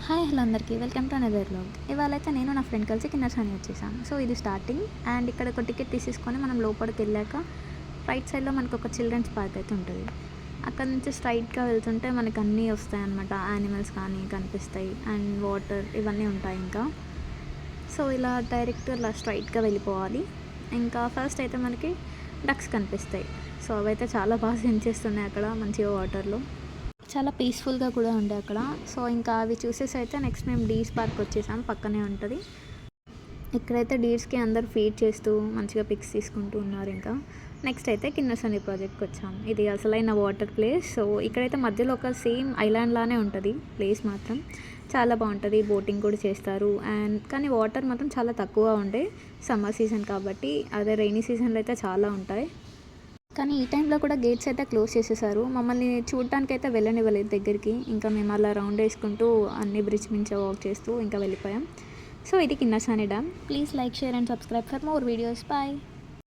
Hi hello అందరికీ welcome to another vlog. ఇవాళైతే నేను నా ఫ్రెండ్ కలిసి కిన్నెరసాని వచ్చేసాను. సో ఇది స్టార్టింగ్ అండ్ ఇక్కడ ఒక టికెట్ తీసేసుకొని మనం లోపలికి వెళ్ళాక రైట్ సైడ్లో మనకు ఒక చిల్డ్రన్స్ పార్క్ అయితే ఉంటుంది. అక్కడ నుంచి స్ట్రైట్గా వెళ్తుంటే మనకు అన్నీ వస్తాయి అన్నమాట. యానిమల్స్ కానీ కనిపిస్తాయి అండ్ వాటర్ ఇవన్నీ ఉంటాయి ఇంకా. సో ఇలా డైరెక్ట్ ఇలా స్ట్రైట్గా వెళ్ళిపోవాలి. ఇంకా ఫస్ట్ అయితే మనకి డక్స్ కనిపిస్తాయి. సో అవైతే చాలా బాగా స్విమ్ చేస్తున్నాయి అక్కడ మంచిగా వాటర్లో. చాలా పీస్ఫుల్గా కూడా ఉండే అక్కడ. సో ఇంకా అవి చూసేసి అయితే నెక్స్ట్ మేము డీర్స్ పార్క్ వచ్చేసాం, పక్కనే ఉంటుంది. ఇక్కడైతే డీర్స్కి అందరు ఫీడ్ చేస్తూ మంచిగా పిక్స్ తీసుకుంటూ ఉన్నారు. ఇంకా నెక్స్ట్ అయితే కిన్నెరసాని ప్రాజెక్ట్కి వచ్చాం. ఇది అసలైన వాటర్ ప్లేస్. సో ఇక్కడైతే మధ్యలో ఒక సేమ్ ఐలాండ్ లానే ఉంటుంది ప్లేస్, మాత్రం చాలా బాగుంటుంది. బోటింగ్ కూడా చేస్తారు అండ్ కానీ వాటర్ మాత్రం చాలా తక్కువ ఉండే సమ్మర్ సీజన్ కాబట్టి. అదే రైనీ సీజన్లో అయితే చాలా ఉంటాయి. కానీ ఈ టైంలో కూడా గేట్స్ అయితే క్లోజ్ చేసేసారు. మమ్మల్ని చూడటానికి అయితే వెళ్ళనివ్వలేదు దగ్గరికి. ఇంకా మేము అలా రౌండ్ వేసుకుంటూ అన్ని బ్రిడ్జ్ మించి వాక్ చేస్తూ ఇంకా వెళ్ళిపోయాం. సో ఇది Kinnerasani dam. Please like, share and subscribe for more videos. Bye.